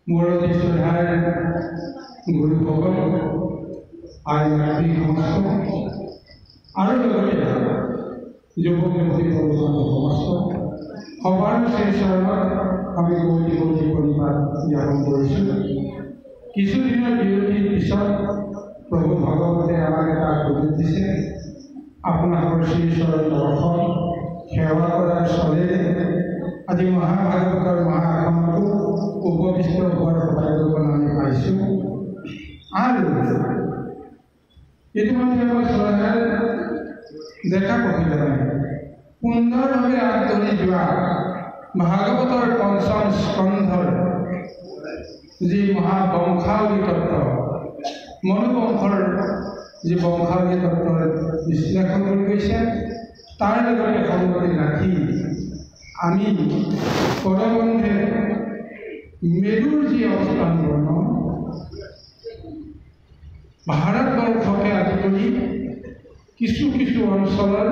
মুৰলী শ্ৰদ্ধাৰ গুৰুসকল, আই মাতৃ সমস্ত আৰু লগতে যুৱক যুৱতী সমস্ত সবাৰ শ্ৰীচৰণত আমি কোটি কোটি প্ৰণিপাত জ্ঞাপন কৰিছোঁ। কিছুদিনৰ বিৰতিৰ পিছত প্ৰভু ভগৱতে আমাক এটা সুযোগ দিছে, আপোনালোকৰ শ্ৰীচৰণ দৰ্শন সেৱা কৰাৰ চলেৰে আজি মহাভাগৱতৰ মহাসনতো উপবিষ্ট হোৱাৰ সৌভাগ্যখন আমি পাইছোঁ। আৰু ইতিমধ্যে আমাৰ শ্ৰদ্ধাৰ ডেকা কপিলজনে সুন্দৰভাৱে আগবাঢ়ি যোৱা ভাগৱতৰ পঞ্চম স্কন্ধৰ যি মহাবংশাৱলী তত্ত্ব, মনোবংশৰ যি বংশাৱলী তত্ত্বৰ বিশ্লেষণ কৰি গৈছে, তাৰ লগতে সংগতি ৰাখি আমি পদবন্ধে মেৰুৰ যি অৱস্থান বৰ্ণন, ভাৰতবৰ্ষকে আদি কৰি কিছু কিছু অঞ্চলৰ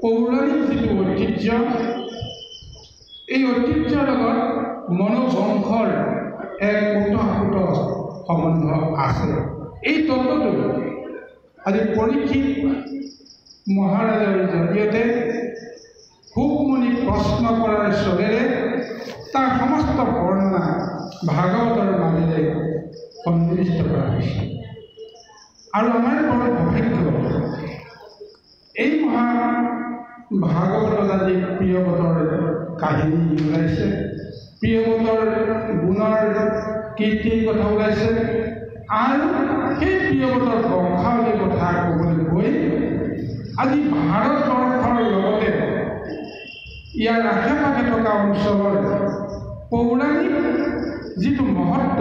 পৌৰাণিক যিটো ঐতিহ্য, এই ঐতিহ্যৰ লগত মনোবংশৰ এক ওতঃপ্ৰোত সম্বন্ধ আছে। এই তত্ত্বটো আজি পৰীক্ষিত মহাৰাজৰ জৰিয়তে সুকমণি প্ৰশ্ন কৰাৰ চলেৰে তাৰ সমস্ত বৰ্ণনা ভাগৱতৰ মাজেৰে সন্নিৱিষ্ট কৰা হৈছে। আৰু আমাৰ বৰ সৌভাগ্য, এই ভাগৱতত আজি প্ৰিয়ৱতৰ কাহিনী ওলাইছে, প্ৰিয়ৱতৰ গুণৰ কীৰ্তিৰ কথা ওলাইছে, আৰু সেই প্ৰিয়ৱতৰ বংশাৱলীৰ কথা ক'বলৈ গৈ আজি ভাৰতবৰ্ষৰ লগতে ইয়াৰ আশে পাশে থকা অঞ্চলৰ পৌৰাণিক যিটো মহত্ব,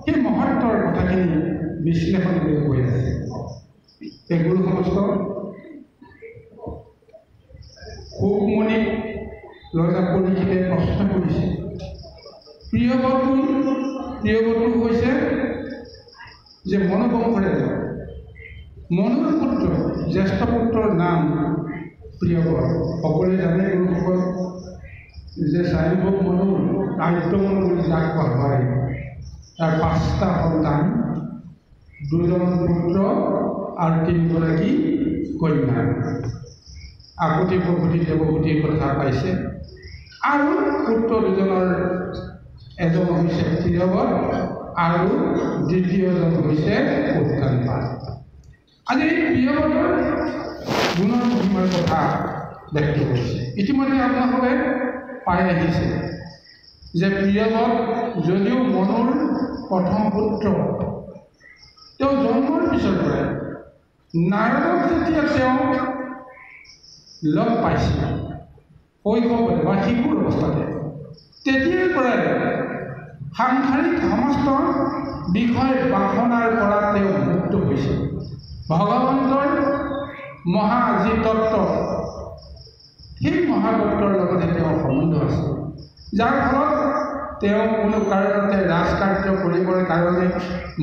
সেই মহত্বৰ কথাখিনি বিশ্লেষণ কৰি গৈ আছে। এই গুৰু সমস্ত সুকমণি ৰজা পৰীক্ষিতে প্ৰশ্ন কৰিছে, প্ৰিয়ৱতু হৈছে যে মনোবংশৰে মনুৰ পুত্ৰ, জ্যেষ্ঠ পুত্ৰৰ নাম প্ৰিয়ৱত। সকলোৱে জানে গুৰুসকল যে চাৰিভোগ মনুৰ আদ্যমনু বুলি যাক কোৱা হয়, তাৰ 5টা সন্তান, 2জন পুত্ৰ আৰু 3গৰাকী কন্যা। আগতি প্ৰগতি দেৱভূতিৰ কথা পাইছে, আৰু পুত্ৰ 2জনৰ এজন হৈছে প্ৰিয়ৱত আৰু দ্বিতীয়জন হৈছে উত্তানপাদ। আজি এই প্ৰিয়ৱতৰ গুণৰ মহিমাৰ কথা ব্যক্ত কৰিছে। ইতিমধ্যে আপোনালোকে পাই আহিছে যে প্ৰিয়ৱত যদিও মনুৰ প্ৰথম পুত্ৰ, তেওঁ জন্মৰ পিছৰ পৰাই নাৰদক যেতিয়া তেওঁ লগ পাইছিল শৈশৱতে বা শিশুৰ অৱস্থাতে, তেতিয়াৰ পৰাই সাংসাৰিক সমস্ত বিষয় বাসনাৰ পৰা তেওঁ মুক্ত হৈছিল। ভগৱন্তৰ মহা যি তত্ত্ব, সেই মহাতত্ত্বৰ লগতে তেওঁৰ সম্বন্ধ আছে, যাৰ ফলত তেওঁ কোনো কাৰণতে ৰাজকাৰ্য কৰিবৰ কাৰণে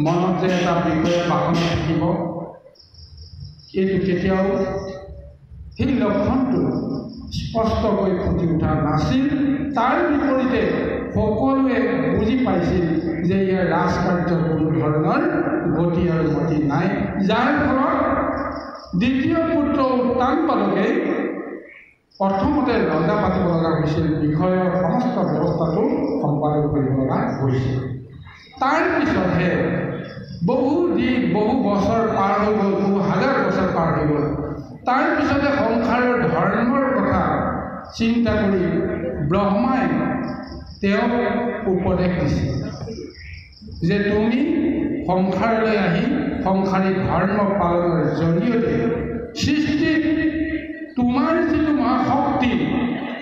মনত যে এটা বিষয়ে বাসনা থাকিব, এইটো কেতিয়াও সেই লক্ষণটো স্পষ্টকৈ ফুটি উঠা নাছিল। তাৰ বিপৰীতে সকলোৱে বুজি পাইছিল যে ইয়াৰ ৰাজকাৰ্যৰ কোনো ধৰণৰ গতি আৰু গতি নাই, যাৰ ফলত দ্বিতীয় পুত্ৰ উত্তানপাদকে প্ৰথমতে ৰজা পাতিব লগা হৈছিল, বিষয়ৰ সমস্ত ব্যৱস্থাটো সম্পাদন কৰিব লগা হৈছিল। তাৰ পিছতহে বহু বছৰ পাৰ হৈ গ'ল, বহু হাজাৰ বছৰ পাৰ হৈ গ'ল। তাৰ পিছতে সংসাৰৰ ধৰ্মৰ কথা চিন্তা কৰি ব্ৰহ্মাই তেওঁক উপদেশ দিছিল যে তুমি সংসাৰলৈ আহি সংসাৰিক ধৰ্ম পালনৰ জৰিয়তে সৃষ্টিত তোমাৰ যিটো মহাশক্তি,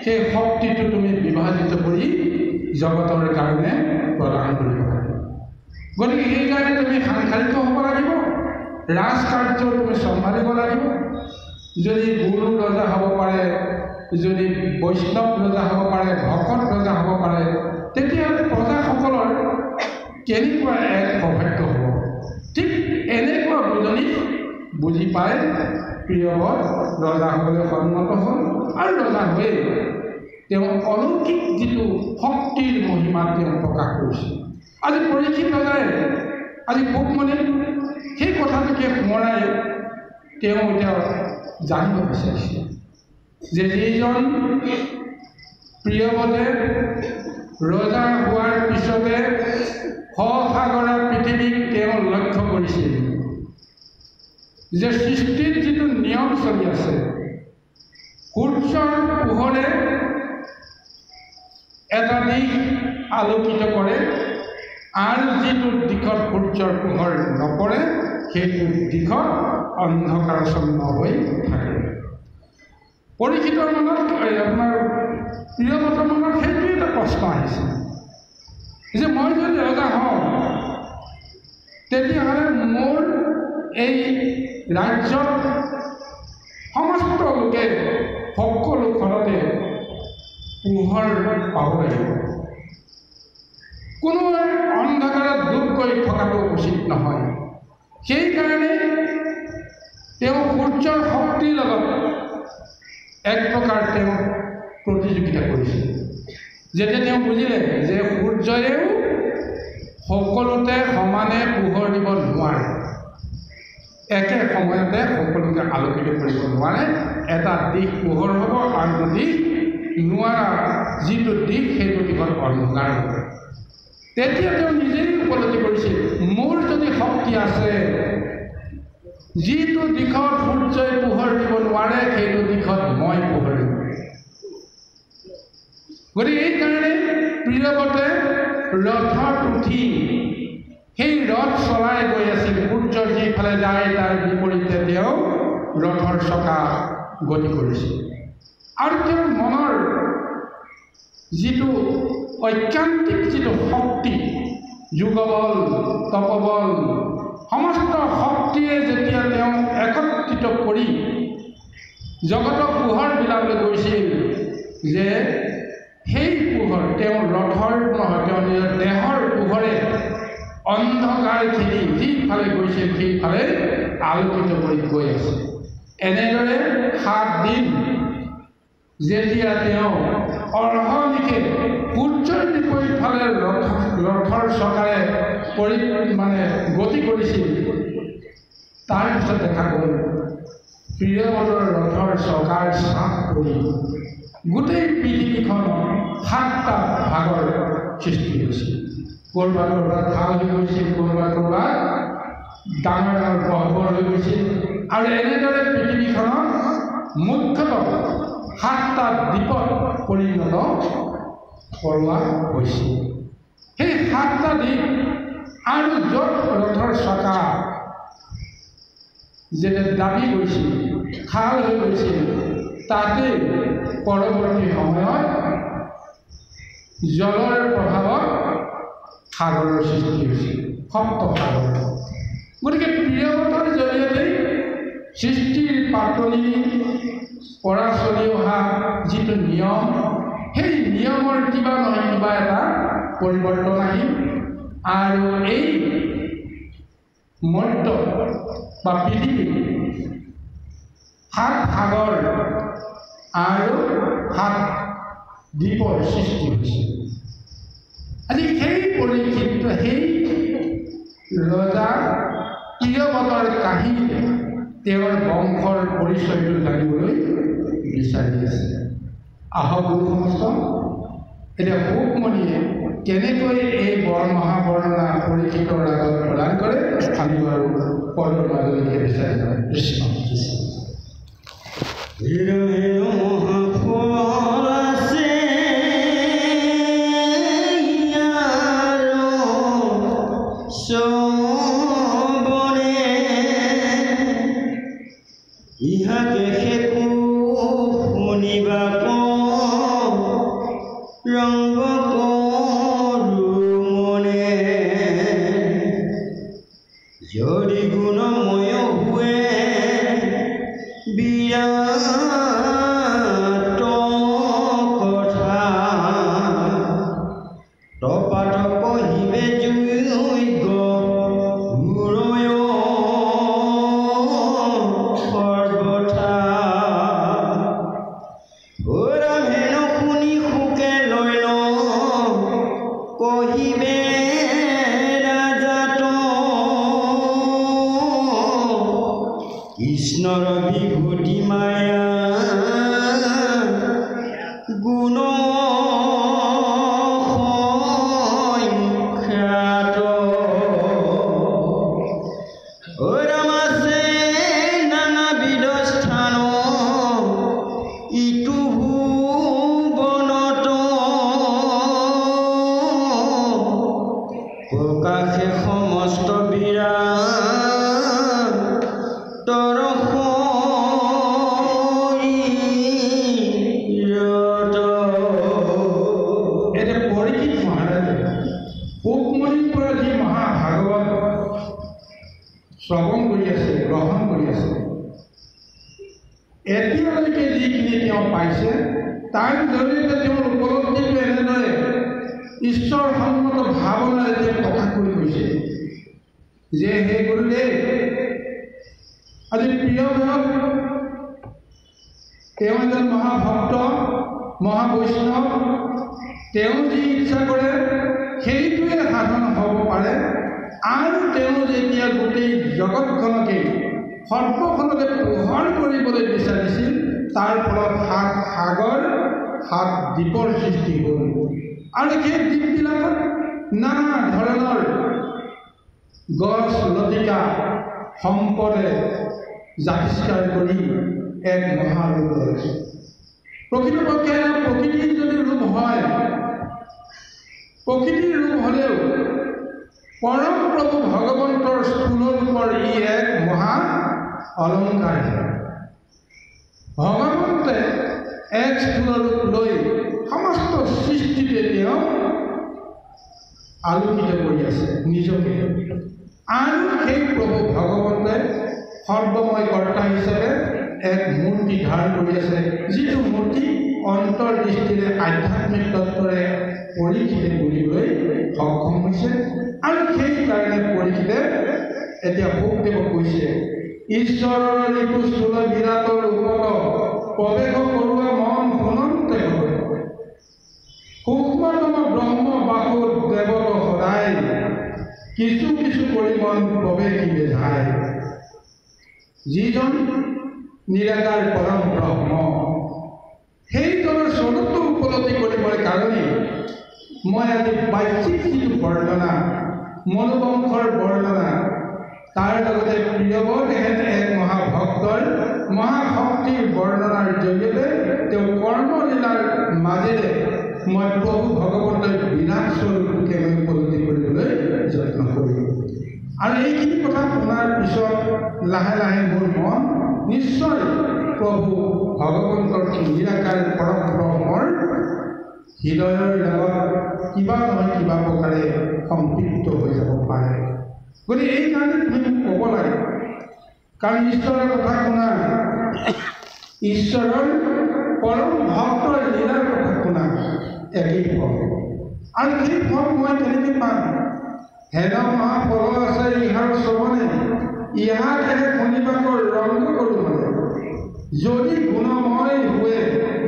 সেই শক্তিটো তুমি বিভাজিত কৰি জগতৰ কাৰণে প্ৰদান কৰিব লাগিব। গতিকে সেইকাৰণে তুমি সাংসাৰিক হ'ব লাগিব, ৰাজকাৰ্য তুমি চম্ভালিব লাগিব। যদি গুৰু ৰজা হ'ব পাৰে, যদি বৈষ্ণৱ ৰজা হ'ব পাৰে, ভকত ৰজা হ'ব পাৰে, তেতিয়াহ'লে প্ৰজাসকলৰ কেনেকুৱা এক সৌভাগ্য হ'ব। ঠিক এনেকুৱা বুজি পাই প্ৰিয়ৱত ৰজা হ'বলৈ সন্মত হ'ল, আৰু ৰজা হৈয়ে তেওঁ অলৌকিক যিটো শক্তিৰ মহিমা তেওঁ প্ৰকাশ কৰিছিল। আজি পৰীক্ষিত ৰজাই আজি ভোকমণিক সেই কথাটোকে সোঁৱৰাই তেওঁ এতিয়া জানিব বিচাৰিছে যে যিজন প্ৰিয়ৱতে ৰজা হোৱাৰ পিছতে সসাগৰা পৃথিৱীক তেওঁ লক্ষ্য কৰিছিল যে সৃষ্টিৰ যিটো নিয়ম চলি আছে, সূৰ্যৰ পোহৰে এটা দিশ আলোকিত কৰে আৰু যিটো দিশত সূৰ্যৰ পোহৰ নপৰে সেইটো দিশত অন্ধকাৰাচ্ছন্ন হৈ থাকে। পৰীক্ষিতৰ মনত আপোনাৰ প্ৰিয়ৱতৰ মনত সেইটো এটা প্ৰশ্ন আহিছে যে মই যদি ৰজা হওঁ তেতিয়াহ'লে মোৰ এই ৰাজ্যত সমস্ত লোকে সকলো ঘৰতে পোহৰ পাব লাগিব, কোনো অন্ধকাৰত ডুব গৈ থকাটো উচিত নহয়। সেইকাৰণে তেওঁ সূৰ্যৰ শক্তিৰ লগত এক প্ৰকাৰ তেওঁ প্ৰতিযোগিতা কৰিছিল। যেতিয়া তেওঁ বুজিলে যে সূৰ্যৰেও সকলোতে সমানে পোহৰ দিব নোৱাৰে, একে সময়তে সকলোকে আলোকিত কৰিব নোৱাৰে, এটা দিশ পোহৰ হ'ব আনটো দিশ নোৱাৰা, যিটো দিশ সেইটো দিশত অন্ধকাৰ হ'ব। তেতিয়া তেওঁ নিজেই উপলব্ধি কৰিছিল মোৰ যদি শক্তি আছে, যিটো দিশত সূৰ্যই পোহৰ দিব নোৱাৰে সেইটো দিশত মই পোহৰ দিম। গতিকে এইকাৰণে প্ৰিয়ৱতে ৰথত উঠি সেই ৰথ চলাই গৈ আছিল। সূৰ্য যিফালে যায় তাৰ বিপৰীতে তেওঁ ৰথৰ চকা গতি কৰিছিল আৰু তেওঁৰ মনৰ যিটো ঐকান্তিক যিটো শক্তি, যোগবল তপবল সমস্ত শক্তিয়ে যেতিয়া তেওঁ একত্ৰিত কৰি জগতক পোহৰ বিলাবলৈ গৈছিল, যে সেই পোহৰ তেওঁ ৰথৰ নহয়, তেওঁ নিজৰ দেহৰ পোহৰে অন্ধকাৰখিনি যিফালে গৈছিল সেইফালে আলোকিত কৰি গৈ আছে। এনেদৰে 7 দিন যেতিয়া তেওঁ অৰ্হনিশে সূৰ্যৰ বিপৰীত ফালে ৰথৰ চকাৰে গতি কৰিছিল, তাৰপিছত দেখা গ'ল প্ৰিয়ৱতৰ ৰথৰ চকাৰ চাপ পৰি গোটেই পৃথিৱীখন 7টা ভাগৰ সৃষ্টি হৈছিল। ক'ৰবাত ক'ৰবাত খাল হৈ গৈছিল, ক'ৰবাত ক'ৰবাত ডাঙৰ ডাঙৰ গহ্বৰ হৈ গৈছিল আৰু এনেদৰে পৃথিৱীখনত মুখ্যতঃ 7টা দ্বীপত পৰিণত কৰোৱা হৈছিল। সেই 7টা দ্বীপ আৰু য'ত ৰথৰ চকা যেতিয়া দাবি গৈছিল, খাল হৈ গৈছিল, তাতে পৰৱৰ্তী সময়ত জলৰ প্ৰভাৱত সাগৰৰ সৃষ্টি হৈছিল, সপ্তসাগৰ। গতিকে প্ৰিয়ৱতৰ জৰিয়তে সৃষ্টিৰ পাতনি পৰা চলি অহা যিটো নিয়ম, সেই নিয়মৰ কিবা নহয় কিবা এটা পৰিৱৰ্তন আহিল আৰু এই মধ্য বা পৃথিৱী 7 সাগৰ আৰু 7 দ্বীপৰ সৃষ্টি হৈছিল। আজি সেই পৰিক্ষিপ্ত সেই ৰজা প্ৰিয়ৱতৰ কাহিনীতে তেওঁৰ বংশৰ পৰিচয়টো জানিবলৈ বিচাৰি আছে। আহক সমস্ত এতিয়া ভোকমণিয়ে কেনেকৈ এই মহাবৰ্ণনা পৰীক্ষিতৰ আগত প্ৰদান কৰে আমি বাৰু পদৰ মাজলৈকে বিচাৰি যাওঁ। কৃষ্ণ কহিবে কৃষ্ণৰ বিভূতি মায়া গুণ সংখ্যাত ৰাম আছে নানাবিধ স্থান ইটো ভুৱনত প্ৰকাশে সমস্ত বিৰাটৰ পৰীক্ষিত মহাৰাজে পোকমণিৰ পৰা যি মহাভাগৱত শ্ৰৱণ কৰি আছে, গ্ৰহণ কৰি আছে, এতিয়ালৈকে যিখিনি তেওঁ পাইছে তাৰ জৰিয়তে তেওঁৰ উপলব্ধিটো এনেদৰে ঈশ্বৰ সন্মত ভাৱনাৰে তেওঁ প্ৰকাশ কৰি কৈছে যে হে গুৰুদেৱ, আজি প্ৰিয় ভাৱ তেওঁ এজন মহাভক্ত, মহাবৈষ্ণৱ, তেওঁ যি ইচ্ছা কৰে সেইটোৱে সাধন হ'ব পাৰে। আৰু তেওঁ যেতিয়া গোটেই জগতখনকে সৰ্বখনকে পোহৰ কৰিবলৈ বিচাৰিছিল তাৰ ফলত 7 সাগৰ 7 দ্বীপৰ সৃষ্টি হ'ল। আৰু সেই দ্বীপবিলাকত নানা ধৰণৰ গছ লতিকা সম্পদে জাতিষ্কাৰ কৰি এক মহাৰূপ লৈছে। প্ৰকৃতপক্ষে প্ৰকৃতিৰ যদি ৰূপ হয়, প্ৰকৃতিৰ ৰূপ হ'লেও পৰম প্ৰভু ভগৱন্তৰ স্থূল ৰূপৰ ই এক মহা অলংকাৰ। ভগৱন্তে এক স্থূল ৰূপ লৈ সমস্ত সৃষ্টিতে তেওঁ আলোকিত কৰি আছে নিজকে। আৰু সেই প্ৰভু ভগৱন্তে সৰ্বময় কৰ্তা হিচাপে এক মূৰ্তি ধাৰণ কৰি আছে, যিটো মূৰ্তি অন্তৰ্দৃষ্টিৰে আধ্যাত্মিক তত্ত্বৰে পৰীক্ষিতে বুলিবলৈ সক্ষম হৈছে। আৰু সেইকাৰণে পৰীক্ষিতে এতিয়া ভোগদেৱক কৈছে, ঈশ্বৰৰ ঋতু স্থূল বিৰাটৰ ওপৰত প্ৰৱেশ কৰোৱা মন শুনন্তে হয়, সূক্ষ্মতম ব্ৰহ্ম বাসুৰ দেৱত সদায় কিছু কিছু পৰিমণ প্ৰৱেশিবে যায়। যিজন নিৰাকাৰ পৰম ব্ৰহ্ম, সেইজনৰ স্বৰূপটো উপলব্ধি কৰিবৰ কাৰণে মই আজি বাহ্যিক যিটো বৰ্ণনা, মনোবংশৰ বৰ্ণনা, তাৰ লগতে প্ৰিয়ৱদেহেন এক মহাভক্তৰ মহাশক্তিৰ বৰ্ণনাৰ জৰিয়তে তেওঁ কৰ্মলীলাৰ মাজেৰে মই প্ৰভু ভগৱন্তৰ বিৰাট স্বৰূপটোকে মই উপলব্ধি কৰিবলৈ যত্ন কৰিলোঁ। আৰু এইখিনি কথা শুনাৰ পিছত লাহে লাহে মোৰ মন নিশ্চয় প্ৰভু ভগৱন্তৰ নিৰাকাৰ পৰম ব্ৰহ্মৰ হৃদয়ৰ লগত কিবা নহয় কিবা প্ৰকাৰে সম্পৃক্ত হৈ যাব পাৰে। গতিকে এইকাৰণে তুমি মোক ক'ব লাগে, কাৰণ ঈশ্বৰৰ কথা শুনা, ঈশ্বৰৰ পৰম ভক্তৰ লীলাৰ কথা শুনা একেই ফল। আৰু সেই ফল মই কেনেকৈ পাম? হেন মহাফল আছে ইহাৰ শ্ৰৱণে, ইহাকেহে শুনিবাকৰ ৰংগ কৰোঁ মানে। যদি গুণময় হোৱে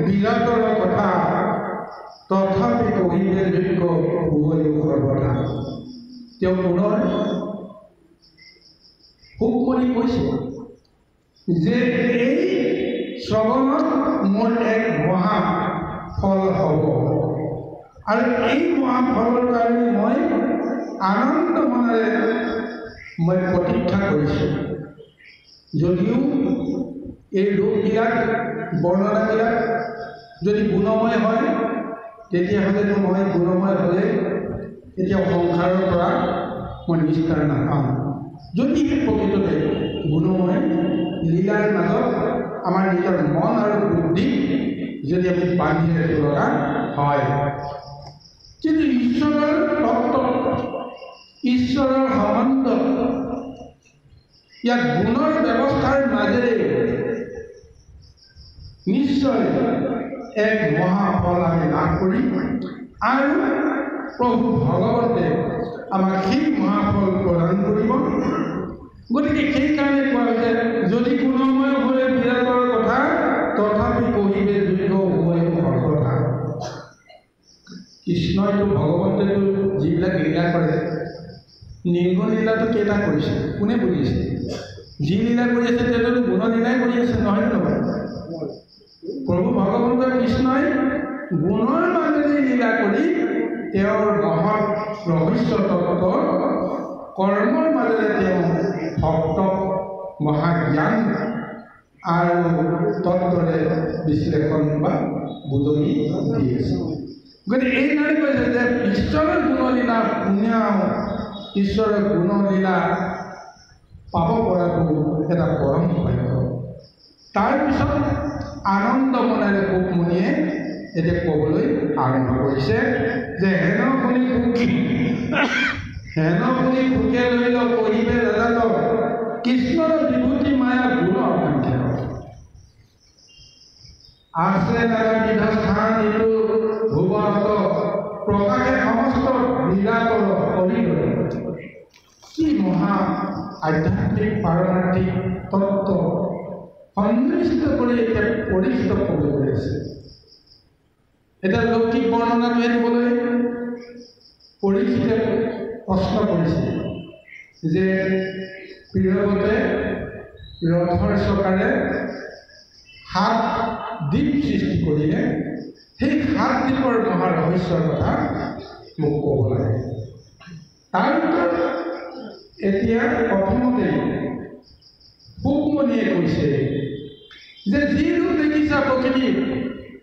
বিৰাটৰ কথা, তথাপি কহিবে যোগ্য উভয়ো সৰ্বদা। তেওঁ পুনৰ সুকমণি কৈছে যে এই শ্ৰৱণত মোৰ এক মহা ফল হ'ব, আৰু এই মহাফলৰ কাৰণে মই আনন্দ মনেৰে মই প্ৰতীক্ষা কৰিছোঁ। যদিও এই ৰূপবিলাক, বৰ্ণনাবিলাক যদি গুণময় হয়, তেতিয়াহ'লেতো মই গুণময় হ'লে এতিয়া সংসাৰৰ পৰা মই নিস্তাৰ নাপাম। যদিহে প্ৰকৃততে গুণময় লীলাৰ মাজত আমাৰ নিজৰ মন আৰু বুদ্ধি যদি আমি বান্ধি ৰাখিব লগা হয়, কিন্তু ঈশ্বৰৰ তত্ত্ব, ঈশ্বৰৰ সম্বন্ধ, ইয়াক গুণৰ ব্যৱস্থাৰ মাজেৰে নিশ্চয় এক মহাফল আমি লাভ কৰিম। আৰু প্ৰভু ভগৱন্তে আমাক সেই মহাফল প্ৰদান কৰিব। গতিকে সেইকাৰণে কোৱা হৈছে, যদি গুণময় হৈ বিৰাটৰ কথা, তথাপি কহিবে যোগ্য উভয় সৰ্বদা। কৃষ্ণইতো ভগৱন্তেতো যিবিলাক লীলা কৰে, নিৰ্গুণ লীলাটো কেইটা কৰিছে কোনে বুজিছে? যি লীলা কৰি আছে তেওঁলোকে গুণলীলাই কৰি আছে, নহয় নহয়? প্ৰভু ভগৱন্ত কৃষ্ণই গুণৰ মাজেৰে লীলা কৰি তেওঁৰ মহৎ ৰহস্য তত্ত্ব কৰ্মৰ মাজেৰে তেওঁ ভক্তক মহাজ্ঞান আৰু তত্ত্বৰে বিশ্লেষণ বা বুটলি দি আছে। গতিকে এইকাৰণে কৈছে যে ঈশ্বৰৰ গুণলীলা শুনাও, ঈশ্বৰৰ গুণলীলা পাব পৰাটো এটা পৰম ভাগ্য। তাৰপিছত আনন্দ মনেৰে সুখমণিয়ে এতিয়া ক'বলৈ আৰম্ভ কৰিছে যে হেন শুনি সুখে লৈ ল কহিবে দাদাতক কৃষ্ণৰ বিভূতি মায়া গুণ অসংখ্য আছে দাদা বিধ স্থান এইটো ভুৱনত প্ৰকাশে সমস্ত লীলাকৰ হৰিদৰে। কি মহা আধ্যাত্মিক পাৰমাৰ্থিক তত্ত্ব সন্নিৱিষ্ট কৰি এতিয়া পৰিচিত ক'বলৈ গৈ আছে। এতিয়া লৌকিক বৰ্ণনাটোৱে দিবলৈ পৰিচিতে প্ৰশ্ন কৰিছে যে প্ৰিয়ৱতে ৰথৰ চকাৰে 7 দ্বীপ সৃষ্টি কৰিলে, সেই 7 দ্বীপৰ মহাৰহস্যৰ কথা মোক ক'ব লাগে। তাৰ ভিতৰত এতিয়া প্ৰথমতেই সুখমণিয়ে কৈছে যে যি ৰূপ দেখিছা প্ৰকৃতি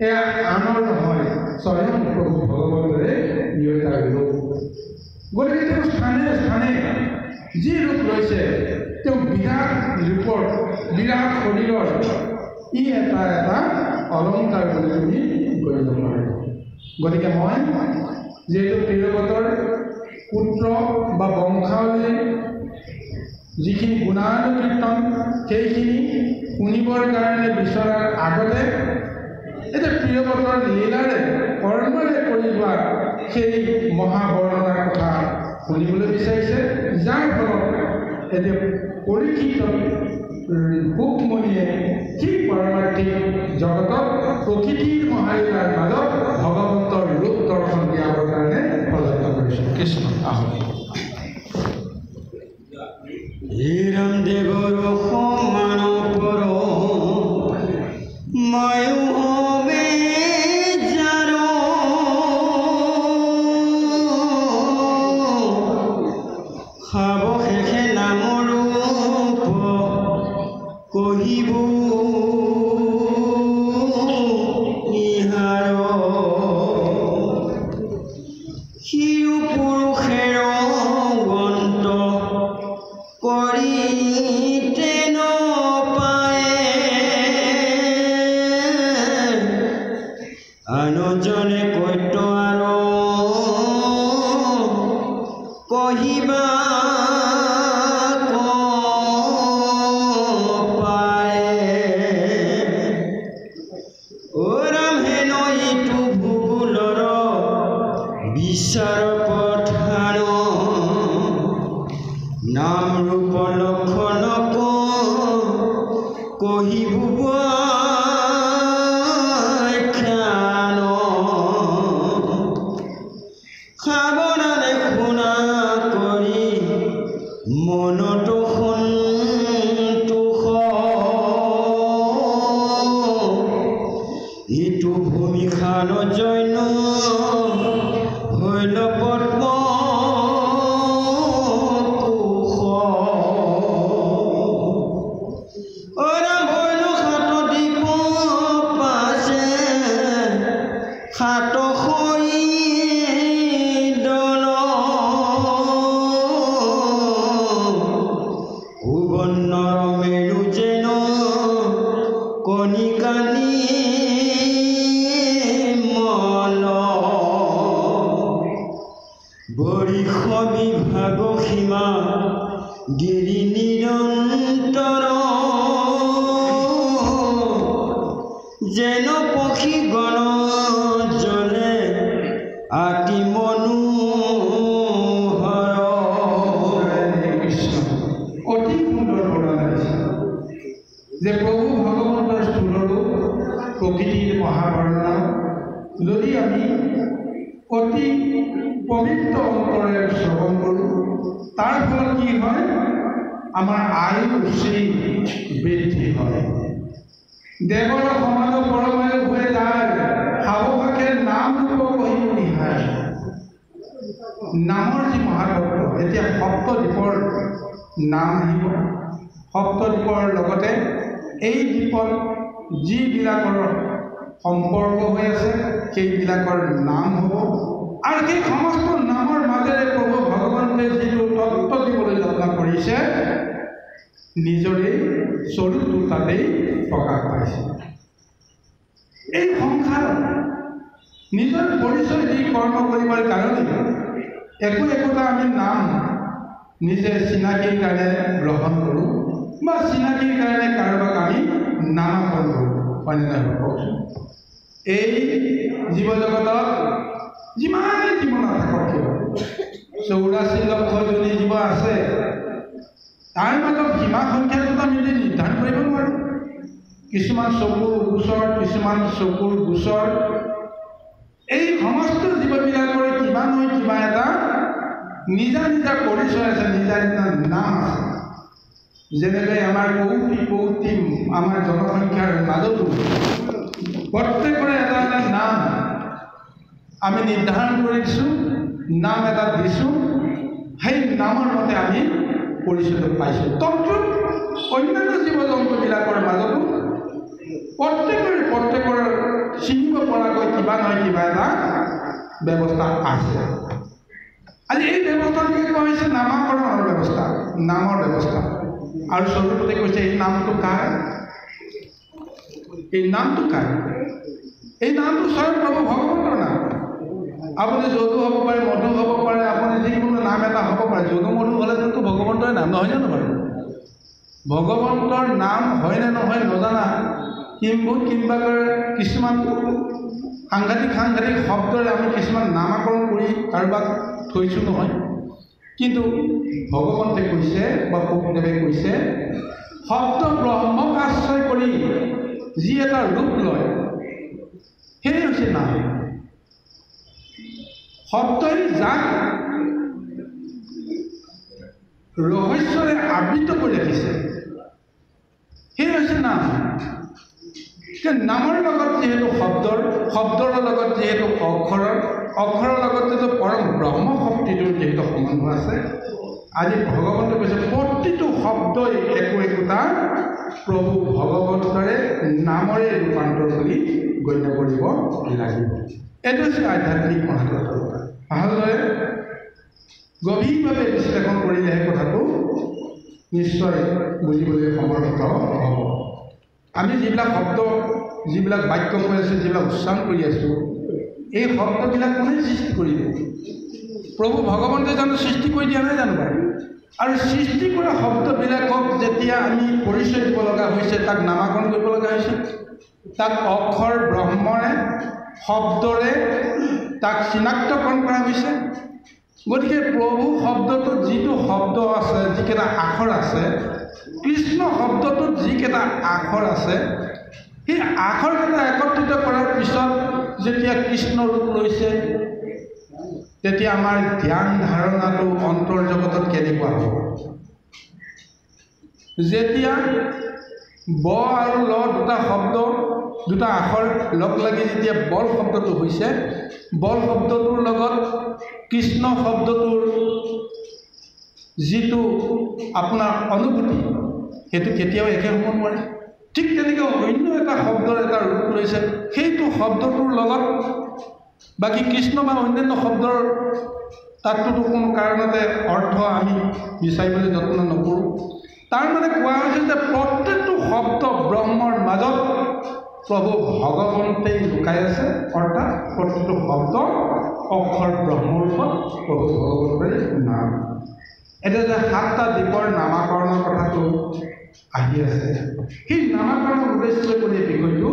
এয়া আনৰ নহয়, স্বয়ং প্ৰভু ভগৱন্তৰে তাৰ ৰূপ। গতিকে তেওঁ স্থানে স্থানে যি ৰূপ লৈছে, তেওঁ বিৰাট ৰূপৰ বিৰাট শৰীৰৰ ই এটা এটা অলংকাৰ বুলি তুমি কৰিব নোৱাৰিবা। গতিকে মই যিহেতু প্ৰিয়ৱতৰ পুত্ৰ বা বংশাৱলীৰ যিখিনি গুণানুকীৰ্তন সেইখিনি শুনিবৰ কাৰণে বিচৰাৰ আগতে এতিয়া প্ৰিয়ৱতৰ লীলাৰে কৰ্মৰে কৰি যোৱা সেই মহাবৰ্ণনাৰ কথা শুনিবলৈ বিচাৰিছে, যাৰ ফলত এতিয়া পৰীক্ষিত সুখমণিয়ে সেই পাৰমাৰ্থিক জগতত প্ৰকৃতিৰ মহালীলাৰ মাজত ভগৱন্তৰ ৰূপ দৰ্শন দিয়াবৰ কাৰণে প্ৰযত্ন কৰিছে। কৃষ্ণ আহক। ৰামদেৱৰ সমান পৰ ময়ো হবে যাৰ খাব শেষে নামৰ ৰূপ কহিব ইহাৰ সিও পুৰুষেৰ গন্ত কৰি তেন পায়ে আনজনে কৈত আৰু কহিবা পায়ে অ ৰাম হেন ইটো ভূগোলৰ বিচাৰ পঠান নাম ৰূপ লক্ষণ কহিব খ্যান সাৱধানে শুনা কৰি মনটো সন্তোষ ইটো ভূমিখান জৈন হৈল পদ্ম বিভাগ সীমা গিৰি নিৰন্তৰ যেন পক্ষী গণ জলে আতি মনোহৰ। কৃষ্ণ অতি সুন্দৰ বৰ্ণনা দিছে যে প্ৰভু ভগৱন্তৰ স্থূলৰূপ প্ৰকৃতিৰ মহাবৰ্ণনা যদি আমি অতি পবিত্ৰ অন্তৰেৰে শ্ৰৱণ কৰোঁ, তাৰ ফলত কি হয় আমাৰ আয়ু ৰুচি বৃদ্ধি হয়। দেৱৰ সমাজ পৰমায়ু হৈ যায়, সাৱকাশে নাম ৰূপ কহি নিহায়। নামৰ যি মহাতত্ব, এতিয়া সপ্তদ্বীপৰ নাম আহিব। সপ্তদ্বীপৰ লগতে এই দ্বীপত যিবিলাকৰ সম্পৰ্ক হৈ আছে সেইবিলাকৰ নাম হ'ব, আৰু সেই সমস্ত নামৰ মাজেৰে প্ৰভু ভগৱন্তে যিটো তত্ত্ব দিবলৈ যত্ন কৰিছে, নিজৰে স্বৰূপটো তাতেই প্ৰকাশ পাইছে। এই সংসাৰত নিজৰ পৰিচয় দি কৰ্ম কৰিবৰ কাৰণে একোটা আমি নাম নিজে চিনাকিৰ কাৰণে গ্ৰহণ কৰোঁ, বা চিনাকিৰ কাৰণে কাৰোবাক আমি নামাকৰণ কৰোঁ, হয়নে নহয় কওকচোন? এই জীৱ জগতত যিমানেই জীৱ নাথাকক কিয়, 84 লক্ষ জনী জীৱ আছে, তাৰ মাজত সীমা সংখ্যাটো আমি নিৰ্ধাৰণ কৰিব নোৱাৰোঁ। কিছুমান চকুৰ গোচৰ, কিছুমান চকুৰ গোচৰ, এই সমস্ত জীৱবিলাকৰ কিবা নহয় কিবা এটা নিজা নিজা পৰিচয় আছে, নিজা নিজা নাম আছে। যেনেকৈ আমাৰ কৌটি আমাৰ জনসংখ্যাৰ মাজতো প্ৰত্যেকৰে এটা এটা নাম আমি নিৰ্ধাৰণ কৰিছোঁ, নাম এটা দিছোঁ, সেই নামৰ মতে আমি পৰিচয়টো পাইছোঁ। তদ্ৰূপ অন্যান্য জীৱ জন্তুবিলাকৰ মাজতো প্ৰত্যেকৰ চিনিব পৰাকৈ কিবা নহয় কিবা এটা ব্যৱস্থা আছে। আজি এই ব্যৱস্থাটোকে কোৱা হৈছে নামাকৰণৰ ব্যৱস্থা, নামৰ ব্যৱস্থা। আৰু স্বৰূপতে কৈছে এই নামটো কাৰ, এই নামটো কাৰ? এই নামটো স্বয়ং প্ৰভু ভগৱন্তৰ নাম। আপুনি যদু হ'ব পাৰে, মধু হ'ব পাৰে, আপুনি যিকোনো নাম এটা হ'ব পাৰে। যদু মধু হ'লেতো ভগৱন্তৰ নাম নহয় জানো বাৰু? ভগৱন্তৰ নাম হয়নে নহয় নজনা কিম্বা কিছুমান সাংঘাতিক শব্দৰে আমি কিছুমান নামাকৰণ কৰি কাৰোবাক থৈছোঁ নহয়। কিন্তু ভগৱন্তে কৈছে বা শুকদেৱে কৈছে, শব্দ ব্ৰহ্মক আশ্ৰয় কৰি যি এটা ৰূপ লয় সেই হৈছে নাম। শব্দই যাক ৰহস্যৰে আবৃত কৰি ৰাখিছে সেই হৈছে নাম। নামৰ লগত যিহেতু শব্দৰ লগত যিহেতু অক্ষৰৰ লগত যিহেতু পৰম ব্ৰহ্ম শক্তিটোৰ যিহেতু সম্বন্ধ আছে, আজি ভগৱন্তে কৈছে প্ৰতিটো শব্দই একোটা প্ৰভু ভগৱন্তৰে নামৰে ৰূপান্তৰ বুলি গণ্য কৰিব লাগিব। এইটো হৈছে আধ্যাত্মিক মহাতত্ত্বতা। ভালদৰে গভীৰভাৱে বিশ্লেষণ কৰিলেহে কথাটো নিশ্চয় বুজিবলৈ সমৰ্থ হ'ব। আমি যিবিলাক শব্দ, যিবিলাক বাক্য কৈ আছোঁ, যিবিলাক উচ্চাৰণ কৰি আছোঁ, এই শব্দবিলাক কোনে সৃষ্টি কৰিলে? প্ৰভু ভগৱন্তে জানো সৃষ্টি কৰি দিয়া নাই জানো বাৰু? আৰু সৃষ্টি কৰা শব্দবিলাকক যেতিয়া আমি পৰিচয় দিব লগা হৈছে, তাক নামাকৰণ কৰিব লগা হৈছে, তাক অক্ষৰ ব্ৰহ্মৰে শব্দৰে তাক চিনাক্তকৰণ কৰা হৈছে। গতিকে প্ৰভু শব্দটোত যিটো শব্দ আছে, যিকেইটা আখৰ আছে, কৃষ্ণ শব্দটোত যিকেইটা আখৰ আছে, সেই আখৰকেইটা একত্ৰিত কৰাৰ পিছত যেতিয়া কৃষ্ণ ৰূপ লৈছে, তেতিয়া আমাৰ ধ্যান ধাৰণাটো অন্তৰ্জগতত কেনেকুৱা হ'ব? যেতিয়া ব আৰু ল দুটা শব্দ, দুটা আখৰ লগ লাগি যেতিয়া বল শব্দটো হৈছে, বল শব্দটোৰ লগত কৃষ্ণ শব্দটোৰ যিটো আপোনাৰ অনুভূতি, সেইটো কেতিয়াও একে হ'ব নোৱাৰে। ঠিক তেনেকৈ অন্য এটা শব্দৰ এটা ৰূপ লৈছে, সেইটো শব্দটোৰ লগত বাকী কৃষ্ণ বা অন্যান্য শব্দৰ তাতোতো কোনো কাৰণতে অৰ্থ আমি বিচাৰিবলৈ যত্ন নকৰোঁ। তাৰমানে কোৱা হৈছে যে প্ৰত্যেকটো শব্দ ব্ৰহ্মৰ মাজত প্ৰভু ভগৱন্তেই লুকাই আছে, অৰ্থাৎ প্ৰতিটো শব্দ অক্ষৰ ব্ৰহ্মৰ ৰূপত প্ৰভু ভগৱন্তৰে নাম। এতিয়া যে 7টা দ্বীপৰ নামাকৰণৰ কথাটো আহি আছে, সেই নামাকৰণৰ উদ্দেশ্য কৰি বিষয়টো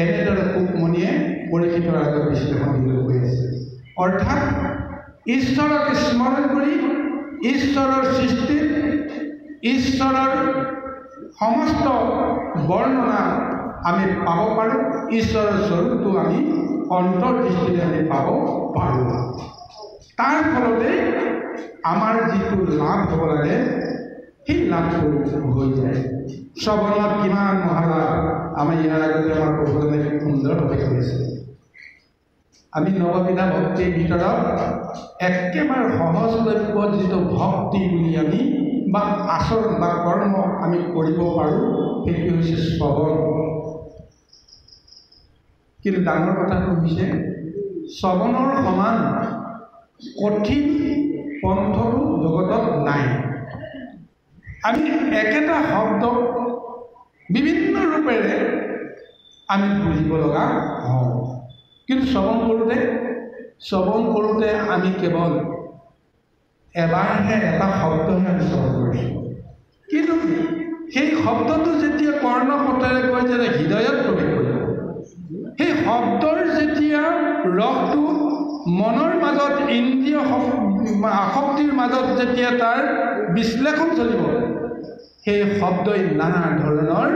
এনেদৰে সুকমণিয়ে পৰীক্ষিতৰ আগত বিশ্লেষণ দিবলৈ কৈ আছে। অৰ্থাৎ ঈশ্বৰক স্মৰণ কৰি ঈশ্বৰৰ সৃষ্টিত ঈশ্বৰৰ সমস্ত বৰ্ণনা আমি পাব পাৰোঁ, ঈশ্বৰৰ স্বৰূপটো আমি অন্তৰ্দৃষ্টিৰে আমি পাব পাৰোঁ। তাৰ ফলতে আমাৰ যিটো লাভ হ'ব লাগে সেই লাভটো হৈ যায়। শ্ৰৱণত কিমান মহালাভ আমাৰ ইয়াৰ আগতে আমাৰ প্ৰভুজনে সুন্দৰভাৱে কৰিছে। আমি নৱবিধা ভক্তিৰ ভিতৰত একেবাৰে সহজলভ্য যিটো ভক্তি বুলি আমি বা আচৰণ বা কৰ্ম আমি কৰিব পাৰোঁ সেইটো হৈছে শ্ৰৱণ। কিন্তু ডাঙৰ কথাটো হৈছে শ্ৰৱণৰ সমান কঠিন পন্থটো জগতত নাই। আমি একেটা শব্দক বিভিন্ন ৰূপেৰে আমি বুজিব লগা হওঁ। কিন্তু শ্ৰৱণ কৰোঁতে আমি কেৱল এবাৰহে এটা শব্দহে আমি শ্ৰৱণ কৰিছোঁ। কিন্তু সেই শব্দটো যেতিয়া কৰ্ণপথেৰে গৈ যেতিয়া হৃদয়ত প্ৰৱেশ কৰিব, সেই শব্দৰ যেতিয়া ৰসটো মনৰ মাজত ইন্দ্ৰিয় আসক্তিৰ মাজত যেতিয়া তাৰ বিশ্লেষণ চলিব, সেই শব্দই নানা ধৰণৰ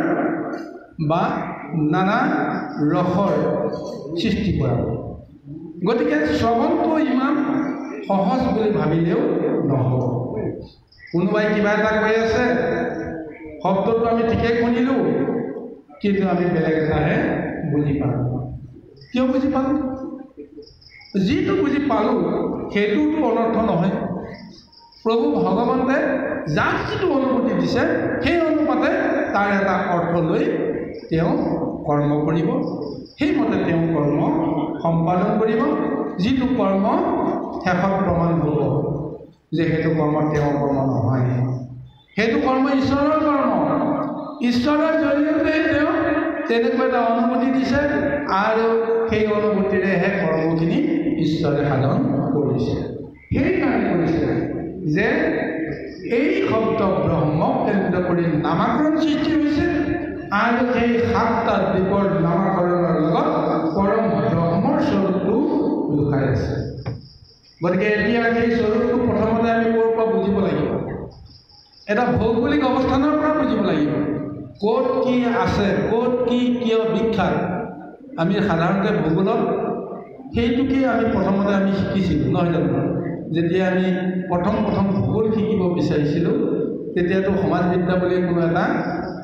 বা নানা ৰসৰ সৃষ্টি কৰাব। গতিকে শ্ৰৱণটো ইমান সহজ বুলি ভাবিলেও নহ'ব। কোনোবাই কিবা এটা কৈ আছে, শব্দটো আমি ঠিকেই শুনিলোঁ, কিন্তু আমি বেলেগ এটাহে বুজি পালোঁ। কিয় বুজি পালোঁ? যিটো বুজি পালোঁ সেইটোতো অনৰ্থ নহয়। প্ৰভু ভগৱন্তে যাক যিটো অনুমতি দিছে সেই অনুপাতে তাৰ এটা অৰ্থ লৈ তেওঁ কৰ্ম কৰিব। সেইমতে তেওঁ কৰ্ম সম্পাদন কৰিব। যিটো কৰ্ম শেষত প্ৰমাণ হ'ব যে সেইটো কৰ্ম তেওঁৰ কৰ্ম নহয়, সেইটো কৰ্ম ঈশ্বৰৰ কৰ্ম। ঈশ্বৰৰ জৰিয়তে তেওঁ তেনেকুৱা এটা অনুমতি দিছে আৰু সেই অনুমতিৰেহে কৰ্মখিনি ঈশ্বৰে সাধন কৰিছে। সেইকাৰণে কৰিছে যে এই শব্দ ব্ৰহ্মক কেন্দ্ৰ কৰি নামাকৰণ সৃষ্টি হৈছে আৰু সেই 7টা দ্বীপৰ নামাকৰণৰ লগত পৰম ব্ৰহ্মৰ স্বৰূপটো লুকাই আছে। গতিকে এতিয়া সেই স্বৰূপটো প্ৰথমতে আমি ক'ৰ পৰা বুজিব লাগিব? এটা ভৌগোলিক অৱস্থানৰ পৰা বুজিব লাগিব। ক'ত কি আছে, ক'ত কি কিয় বিখ্যাত। আমি সাধাৰণতে ভূগোলত সেইটোকেই আমি প্ৰথমতে আমি শিকিছিলোঁ, নহয় জানো? যেতিয়া আমি প্ৰথম ভূগোল শিকিব বিচাৰিছিলোঁ তেতিয়াতো সমাজবিদ্যা বুলি কোনো এটা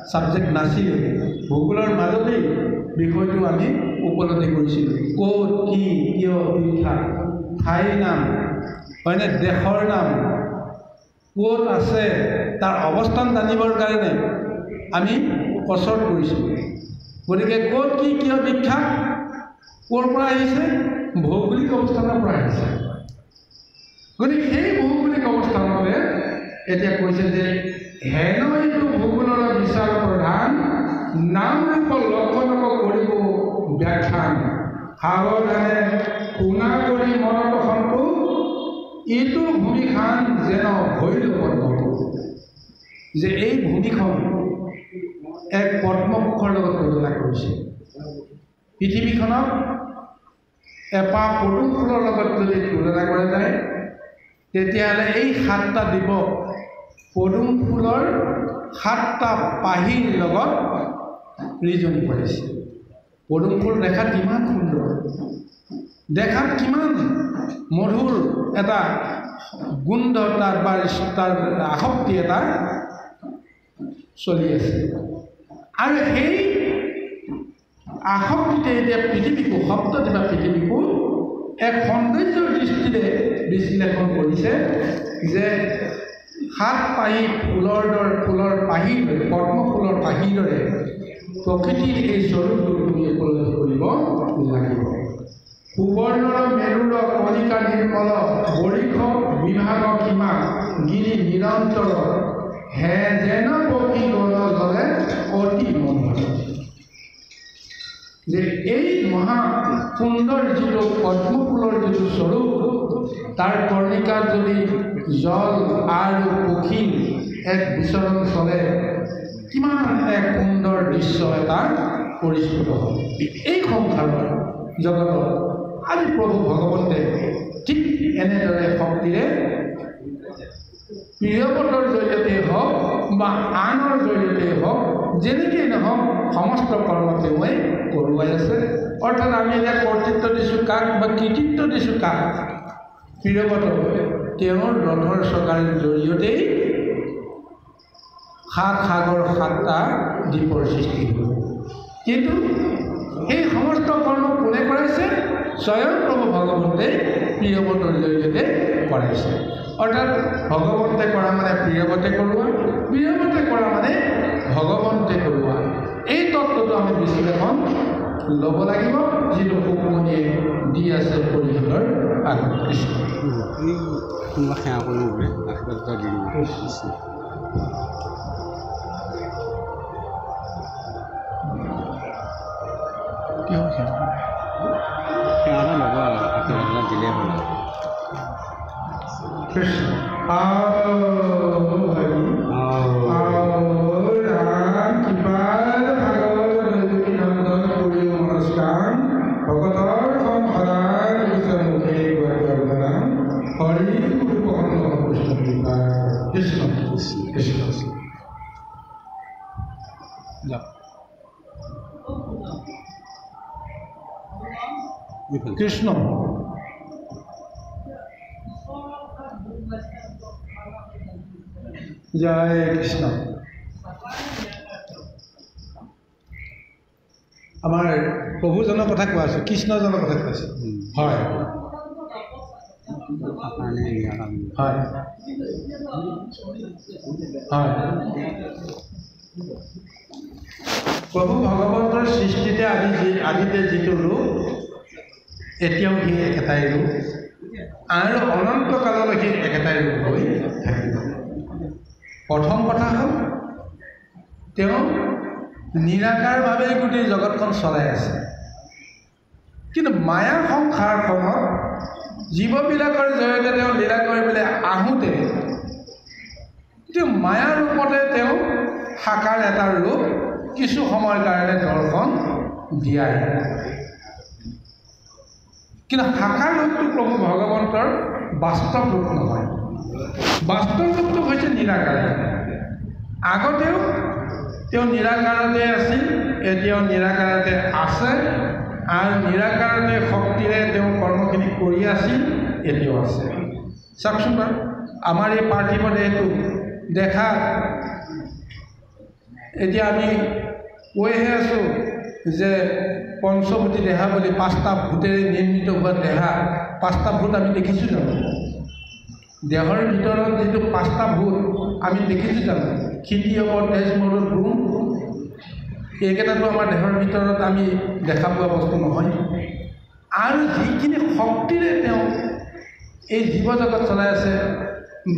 ছাবজেক্ট নাছিল। ভূগোলৰ মাজতেই বিষয়টো আমি উপলব্ধি কৰিছিলোঁ। ক'ত কি কিয় বিখ্যাত, ঠাইৰ নাম হয়নে, দেশৰ নাম ক'ত আছে তাৰ অৱস্থান জানিবৰ কাৰণে আমি কচৰৎ কৰিছিলোঁ। গতিকে ক'ত কি কিয় বিখ্যাত ক'ৰ পৰা আহিছে? ভৌগোলিক অৱস্থানৰ পৰা আহিছে। গতিকে সেই ভৌগোলিক অৱস্থানতে এতিয়া কৈছে যে হেন এইটো ভূগোলৰ বিচাৰ প্ৰধান, নাম ৰূপ লক্ষণক কৰিব ব্যাখ্যান, সাৱধানে শুনা কৰি মনত সন্তোষ, এইটো ভূমিখান যেন ভৈল পদ্ম। যে এই ভূমিখন এক পদ্মপুখৰ লগত তুলনা কৰিছে। পৃথিৱীখনক এপাহ পদুম ফুলৰ লগত যদি তুলনা কৰা যায় তেতিয়াহ'লে এই 7টা দ্বীপক পদুম ফুলৰ 7টা পাহিৰ লগত ৰিজনি কৰিছে। পদুম ফুল দেখাত কিমান সুন্দৰ, দেখাত কিমান মধুৰ এটা গোন্ধ তাৰ বা তাৰ আসক্তি এটা চলি আছে। আৰু সেই আসক্তিতে এতিয়া পৃথিৱীকো সপ্ততি বা পৃথিৱীকো এক সৌন্দৰ্যৰ দৃষ্টিৰে বিশ্লেষণ কৰিছে যে 7 পাহি ফুলৰ পাহিৰ দৰে, পদ্ম ফুলৰ পাহিৰ দৰে প্ৰকৃতিৰ এই স্বৰূপটো তুমি উপলব্ধি কৰিব লাগিব। সুবৰ্ণৰ মেৰুৰ কণিকা নিৰ্মল, বৰিষ বিভাগ সীমা গিৰি নিৰন্তৰ, হে যেন পক্ষী গণ জলে অতি মনোহৰ। যে এই মহা সুন্দৰ যিটো পদ্মফুলৰ যিটো স্বৰূপ, তাৰ কৰ্ণিকাত যদি জল আৰু পক্ষী এক বিচৰণ চলে কিমান এক সুন্দৰ দৃশ্য এটা পৰিস্ফুট হয়। এই সংসাৰৰ জগতত আজি প্ৰভু ভগৱন্তে ঠিক এনেদৰে শক্তিৰে প্ৰিয়ৱতৰ জৰিয়তে হওক বা আনৰ জৰিয়তে হওক, যেনেকেই নহওক সমস্ত কৰ্ম তেওঁৱে কৰোৱাই আছে। অৰ্থাৎ আমি এতিয়া কৰ্তৃত্ব দিছোঁ কাক বা কৃতিত্ব দিছোঁ কাক? প্ৰিয়ৱতৰ তেওঁৰ ৰথৰ চকাৰ জৰিয়তেই সাত সাগৰ সাতটা দ্বীপৰ সৃষ্টি হ'ল। কিন্তু সেই সমস্ত কৰ্ম কোনে কৰাইছে? স্বয়ং প্ৰভু ভগৱন্তে প্ৰিয়ৱতৰ জৰিয়তে কৰাইছে। অৰ্থাৎ ভগৱন্তে কৰা মানে প্ৰিয়ৱতে কৰোৱা, প্ৰিয়ৱতে কৰা মানে ভগৱন্তে কৰোৱা। এই তত্ত্বটো আমি বিশ্লেষণ ল'ব লাগিব, যিটো সুকমণিয়ে দি আছে পৰিষদৰ আগত। কৃষ্ণ কোনোবা সেৱা কৰিব বোলে আশীৰ্বাদ দি দিব। সেৱাটা ল'ব আৰু আশীৰ্বাদ দিলে হ'ল। কৃষ্ণ ৰাম কৃপাল ভাগৱত নন্দন কৰি নমস্কাৰ ভগতৰ সদায় মুখে হৰি কৃষ্ণ কৃষ্ণ কৃষ্ণ জয় কৃষ্ণ। আমাৰ প্ৰভুজনৰ কথা কোৱা আছোঁ, কৃষ্ণজনৰ কথা কৈ আছোঁ। হয় হয় হয়। প্ৰভু ভগৱন্তৰ সৃষ্টিতে আদিতে যিটো ৰূপ, এতিয়াও সি একেটাই ৰূপ আৰু অনন্ত কাললৈকে একেটাই ৰূপ হৈ থাকিব। প্ৰথম কথা হ'ল তেওঁ নিৰাকাৰভাৱে গোটেই জগতখন চলাই আছে। কিন্তু মায়া সংসাৰখনত জীৱবিলাকৰ জৰিয়তে তেওঁ লীলা কৰিবলৈ আহোঁতে তেওঁ মায়া ৰূপতে তেওঁ সাকাৰ এটা ৰূপ কিছু সময়ৰ কাৰণে দৰ্শন দিয়াই। কিন্তু সাকাৰ ৰূপটো প্ৰভু ভগৱন্তৰ বাস্তৱ ৰূপ নহয়। বাস্তৱ ৰূপটো হৈছে নিৰাকাৰী। আগতেও তেওঁ নিৰাকাৰতে আছিল, এতিয়াও নিৰাকাৰতে আছে আৰু নিৰাকাৰতে শক্তিৰে তেওঁ কৰ্মখিনি কৰি আছিল, এতিয়াও আছে। চাওকচোন বাৰু, আমাৰ এই পাৰ্থিৱ দেহটো দেখা, এতিয়া আমি কৈহে আছোঁ যে পঞ্চভূতি দেহা বুলি, পাঁচটা ভূতেৰে নিৰ্মিত হোৱা দেহা। পাঁচটা ভূত আমি দেখিছোঁ জানো? দেহৰ ভিতৰত যিটো পাঁচটা ভূত আমি দেখিছোঁ জানো? ক্ষিতি হ'ব, তেজ মূৰত গুণ, এইকেইটাতো আমাৰ দেহৰ ভিতৰত আমি দেখা পোৱা বস্তু নহয়। আৰু যিখিনি শক্তিৰে তেওঁ এই জীৱ জগত চলাই আছে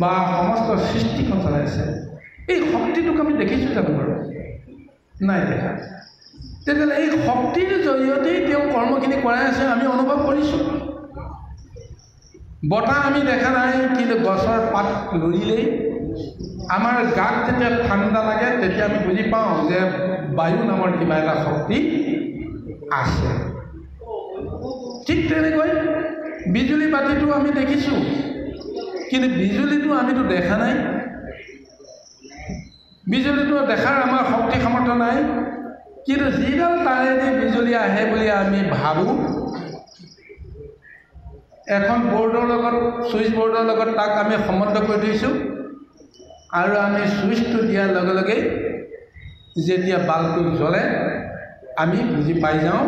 বা সমস্ত সৃষ্টিখন চলাই আছে, এই শক্তিটোক আমি দেখিছোঁ জানো বাৰু? নাই দেখা। তেতিয়াহ'লে এই শক্তিৰ জৰিয়তেই তেওঁ কৰ্মখিনি কৰাই আছে, আমি অনুভৱ কৰিছোঁ। বতাহ আমি দেখা নাই, কিন্তু গছৰ পাত লৰিলেই আমাৰ গাত যেতিয়া ঠাণ্ডা লাগে, তেতিয়া আমি বুজি পাওঁ যে বায়ু নামৰ কিবা এটা শক্তি আছে। ঠিক তেনেকৈ বিজুলী বাতিটো আমি দেখিছোঁ, কিন্তু বিজুলীটো আমিতো দেখা নাই। বিজুলীটো দেখাৰ আমাৰ শক্তি সামৰ্থ্য নাই, কিন্তু যিডাল তাৰেদি বিজুলী আহে বুলি আমি ভাবোঁ, এখন বৰ্ডৰ লগত, ছুইচ বৰ্ডৰ লগত তাক আমি সম্বন্ধ কৰি থৈছোঁ আৰু আমি ছুইচটো দিয়াৰ লগে লগে যেতিয়া বাল্বটো জ্বলে আমি বুজি পাই যাওঁ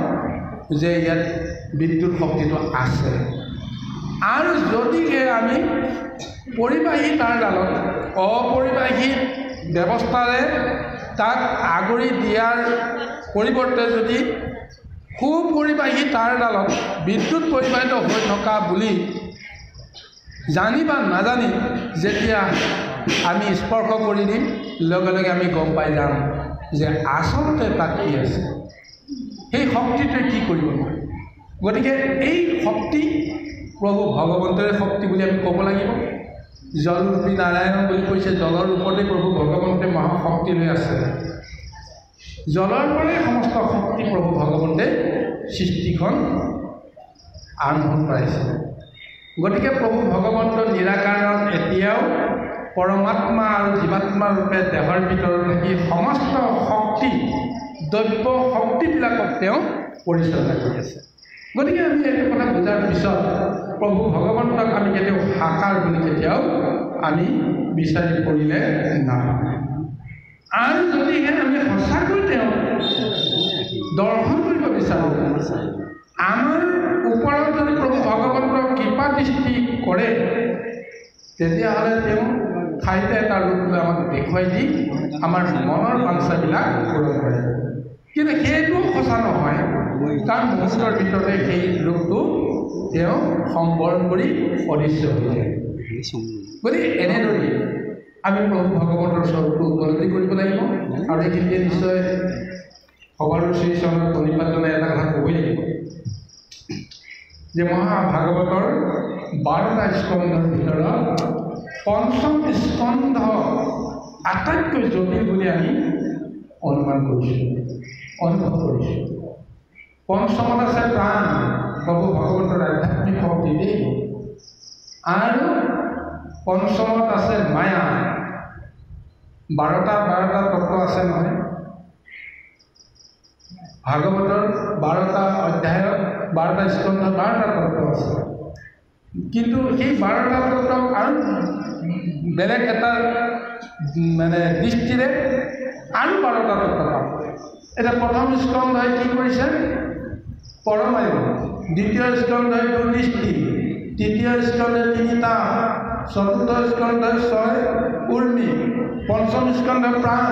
যে ইয়াত বিদ্যুৎ শক্তিটো আছে। আৰু যদিহে আমি পৰিবাহী তাঁৰডালত অপৰিবাহী ব্যৱস্থাৰে তাক আগুৰি দিয়াৰ পৰিৱৰ্তে যদি সুপৰিবাহী তাঁৰডালত বিদ্যুৎ পৰিবাহিত হৈ থকা বুলি জানি বা নাজানি যেতিয়া আমি স্পৰ্শ কৰি দিম, লগে লগে আমি গম পাই যাম যে আচলতে তাত কি আছে, সেই শক্তিটোৱে কি কৰিব নোৱাৰে। গতিকে এই শক্তি প্ৰভু ভগৱন্তৰে শক্তি বুলি আমি ক'ব লাগিব। জলৰূপী নাৰায়ণ বুলি কৈছে, জলৰ ৰূপতে প্ৰভু ভগৱন্তে মহাশক্তি লৈ আছে। জলৰ পৰাই সমস্ত শক্তি প্ৰভু ভগৱন্তে সৃষ্টিখন আৰম্ভ কৰাইছে। গতিকে প্ৰভু ভগৱন্ত নিৰাকাৰণ এতিয়াও পৰমাত্মা আৰু জীৱাত্মা ৰূপে দেহৰ ভিতৰত থাকি সমস্ত শক্তি, দ্ৰব্য শক্তিবিলাকক তেওঁ পৰিচালনা কৰি আছে। গতিকে আমি এইটো কথা বুজাৰ পিছত প্ৰভু ভগৱন্তক আমি কেতিয়াও সাকাৰ বুলি কেতিয়াও আমি বিচাৰি কৰিলে নাপাওঁ। আৰু যদিহে আমি সঁচাকৈ তেওঁক দৰ্শন কৰিব বিচাৰোঁ, আমাৰ ওপৰত যদি প্ৰভু ভগৱন্তৰ কৃপা দৃষ্টি কৰে, তেতিয়াহ'লে তেওঁ ঠাইতে এটা ৰূপ লৈ আমাক দেখুৱাই দি আমাৰ মনৰ বাঞ্ছাবিলাক পূৰণ কৰে। কিন্তু সেইটোও সঁচা নহয়, কাৰণ মুহূৰ্তৰ ভিতৰতে সেই ৰূপটো তেওঁ সম্বৰণ কৰি অদৃশ্য হৈ যায়। গতিকে এনেদৰেই আমি প্ৰভু ভগৱন্তৰ স্বৰূপটো উপলব্ধি কৰিব লাগিব। আৰু এইখিনিতে নিশ্চয় সকলো শ্ৰীচৰণৰ প্ৰণিপাতজনে এটা কথা ক'বই লাগিব যে মহাভাগৱতৰ 12টা স্কন্ধৰ ভিতৰত পঞ্চম স্কন্ধ আটাইতকৈ জটিল বুলি আমি অনুমান কৰিছোঁ, অনুভৱ কৰিছোঁ। পঞ্চমত আছে প্ৰাণ, প্ৰভু ভগৱন্তৰ আধ্যাত্মিক শক্তি দেই, আৰু পঞ্চমত আছে মায়া। 12টা তত্ত্ব আছে নহয় ভাগৱতৰ 12টা অধ্যায়ত, 12টা স্কন্ধত 12টা তত্ত্ব আছে। কিন্তু সেই 12টা তত্ত্বক আৰু বেলেগ এটা মানে দৃষ্টিৰে আৰু 12টা তত্ত্ব পাব। এতিয়া প্ৰথম স্কন্ধই কি কৰিছে? পৰমায়ু। দ্বিতীয় স্কন্ধই দৃষ্টি, তৃতীয় স্কন্ধে 3টা, চতুৰ্থ স্কন্ধই 6 উৰ্মি, পঞ্চম স্কন্ধে প্ৰাণ,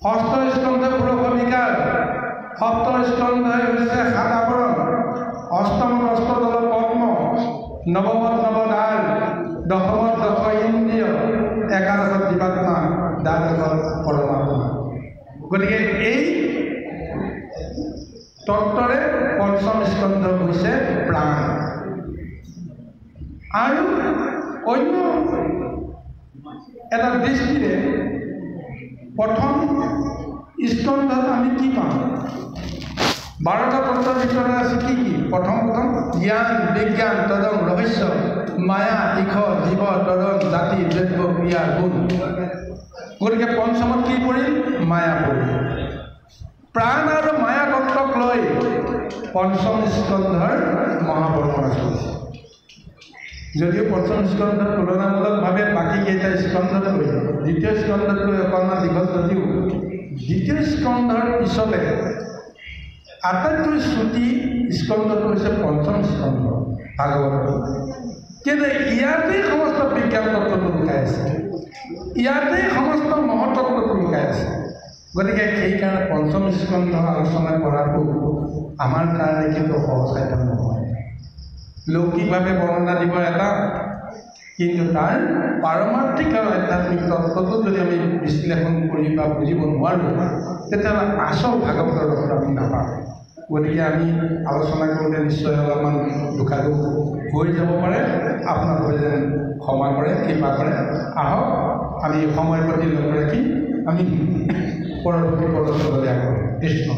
ষষ্ঠ স্কন্ধে পুৰুষ বিকাৰ, সপ্তম স্কন্ধই হৈছে 7 আৱৰণ, অষ্টমত অষ্টদল পদ্ম, নৱমত নৱদ্বাৰ, দশমত 10 ইন্দ্ৰিয়, একাদশত জীৱাত্মা, দ্বাদশত পৰমাত্মা। গতিকে এই তত্ত্বৰে পঞ্চম স্কন্ধ হৈছে প্ৰাণ। আৰু অন্য এটা দৃষ্টিৰে প্ৰথম স্কন্ধত আমি কি পাওঁ? 12টা তত্ত্বৰ ভিতৰত আছে কি কি? প্ৰথম জ্ঞান বিজ্ঞান তদং ৰহস্য মায়া ইখ জীৱ তদং জাতি দ্ৰব্য ক্ৰিয়া গুণ। গতিকে পঞ্চমত কি পৰিল? মায়া পৰিল। প্ৰাণ আৰু মায়া তত্ত্বক লৈ পঞ্চম স্কন্ধৰ মহাবৰ্ণনা চলিছে। যদিও পঞ্চম স্কন্ধত তুলনামূলকভাৱে বাকী কেইটা স্কন্ধতকৈ দ্বিতীয় স্কন্ধতকৈ অকণমান দীঘল, যদিও দ্বিতীয় স্কন্ধৰ পিছতে আটাইতকৈ চুটি স্কন্ধটো হৈছে পঞ্চম স্কন্ধ ভাগৱতৰ। কিন্তু ইয়াতেই সমস্ত বিজ্ঞান তত্ত্বটো লুকাই আছে, ইয়াতেই সমস্ত মহতত্ত্বটো লুকাই আছে। গতিকে সেইকাৰণে পঞ্চম স্কন্ধ আলোচনা কৰাটো আমাৰ কাৰণে কিন্তু সহজসাধ্য নহয়। লৌকিকভাৱে বৰ্ণনা দিব এটা, কিন্তু তাৰ পাৰমাৰ্থিক আৰু আধ্যাত্মিক তত্ত্বটো যদি আমি বিশ্লেষণ কৰি বা বুজিব নোৱাৰোঁ, তেতিয়াহ'লে আচল ভাগৱতৰ ৰূপটো আমি নাপাওঁ। গতিকে আমি আলোচনা কৰোঁতে নিশ্চয় অলপমান দুখাদুখ হৈ যাব পাৰে। আপোনালোকে যেন ক্ষমা কৰে, কৃপা কৰে। আহক আমি সময়ৰ প্ৰতি লক্ষ্য ৰাখি আমি পৰৱৰ্তী প্ৰদৰ্শনলৈ আগবাঢ়ো। কৃষ্ণ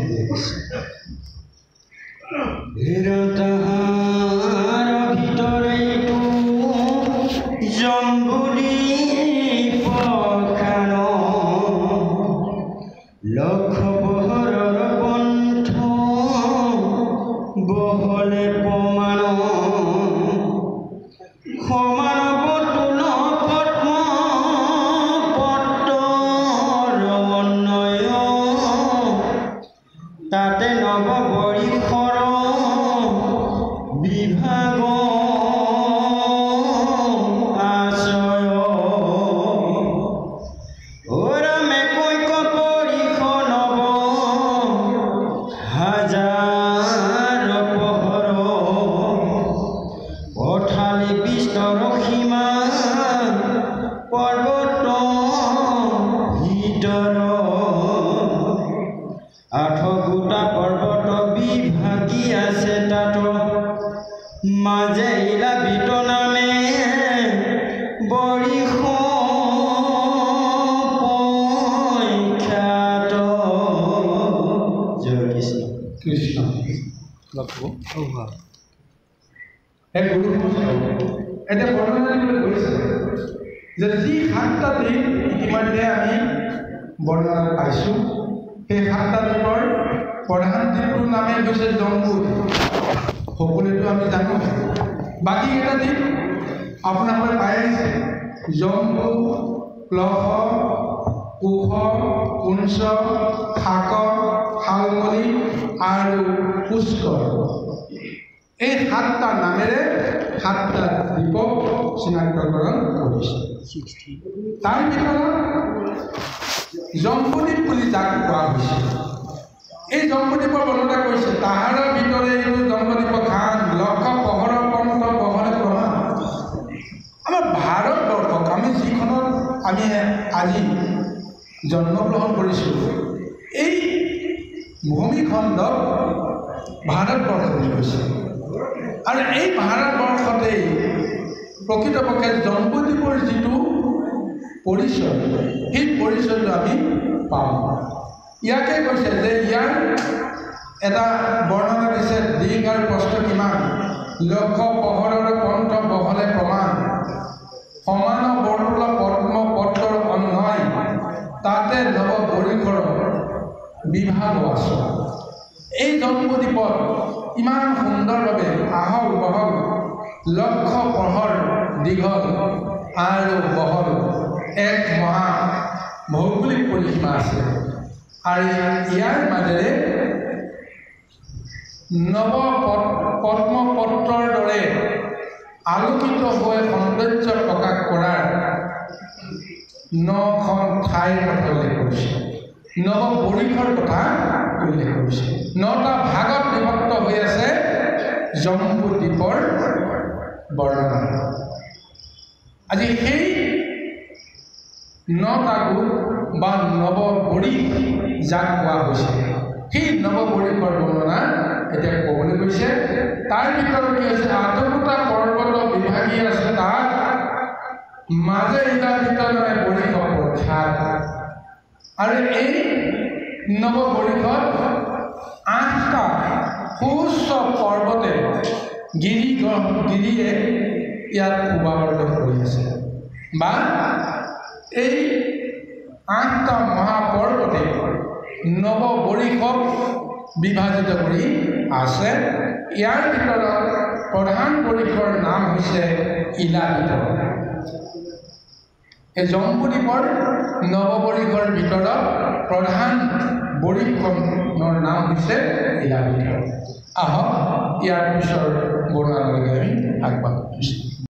এতিয়া বৰ্ণনা দিবলৈ গৈছে যে যি 7টা দিন ইতিমধ্যে আমি বৰ্ণনা পাইছোঁ, সেই 7টা দিনৰ প্ৰধান দিনটোৰ নামে হৈছে জম্বু। সকলোৱেতো আমি জানো। বাকী কেইটা দিন আপোনালোকে পাই আহিছে, জম্বু, ক্লহ, কুশ, কুঞ্চ, শাক, শালমলী আৰু পুষ্কৰ। এই 7টা নামেৰে 7টা দ্বীপক চিনাক্তকৰণ কৰিছে। তাৰ ভিতৰত জম্বুদ্বীপ বুলি যাক কোৱা হৈছে, এই জম্বুদ্বীপৰ বৰ্ণনা কৰিছে, তাহাৰৰ ভিতৰে এইটো জম্বুদ্বীপ খান লক্ষ পহৰৰ পন্ত বহনে প্ৰমাণ। আমাৰ ভাৰতবৰ্ষক আমি যিখনত আমি আজি জন্মগ্ৰহণ কৰিছোঁ, এই ভূমিখণ্ডক ভাৰতবৰ্ষ বুলি কৈছে। আৰু এই ভাৰতবৰ্ষতেই প্ৰকৃতপক্ষে জম্বুদ্বীপৰ যিটো পৰিচয়, সেই পৰিচয়টো আমি পাওঁ। ইয়াকে কৈছে যে ইয়াৰ এটা বৰ্ণনা দিছে, দিশ আৰু প্ৰস্থ কিমান, লক্ষ পহৰৰ পন্থ বহলে প্ৰমাণ, সমান বৰ্তুল পদ্ম পত্ৰৰ অন্যয়, তাতে নৱ পৰিসৰ বিভাগ আছে। এই জম্বুদ্বীপত ইমান সুন্দৰভাৱে আহল বহল, লক্ষ পহৰ দীঘল আৰু বহল এক মহা ভৌগোলিক পৰিসীমা আছে। আৰু ইয়াৰ মাজেৰে নৱ পদ্মপত্ৰৰ দৰে আলোকিত হৈ সৌন্দৰ্য প্ৰকাশ কৰাৰ 9খন ঠাইৰ কথা উল্লেখ কৰিছে। নৱ পৰিসৰ কথা উল্লেখ কৰিছে। 9টা ভাগত বিভক্ত হৈ আছে জম্বুদ্বীপৰ বৰ্ণনা। আজি সেই 9টা গোট বা নৱবৰিশ যাক কোৱা হৈছে, সেই নৱবৰিশৰ বৰ্ণনা এতিয়া ক'বলৈ গৈছে। তাৰ ভিতৰত কি হৈছে, 8টা পৰ্বত বিভাগী আছে, তাত মাজে ইটাৰ ভিতৰত বৰিশ প্ৰখ্যাত। আৰু এই নৱবৰিশত 8টা সুউচ্চ পৰ্বতে গিৰিয়ে ইয়াত শোভাবৰ্ধন কৰি আছে, বা এই 8টা মহাপৰ্বতে নৱবৰিশক বিভাজিত কৰি আছে। ইয়াৰ ভিতৰত প্ৰধান বৰিশৰ নাম হৈছে ইলাবিত। এই জম্বুদ্বীপৰ নৱবৰিশৰ ভিতৰত প্ৰধান বৰিশখনৰ নাম হৈছে ইলাবিত। আহক ইয়াৰ পিছৰ বৰ্ণনালৈকে আমি আগবাঢ়িছোঁ।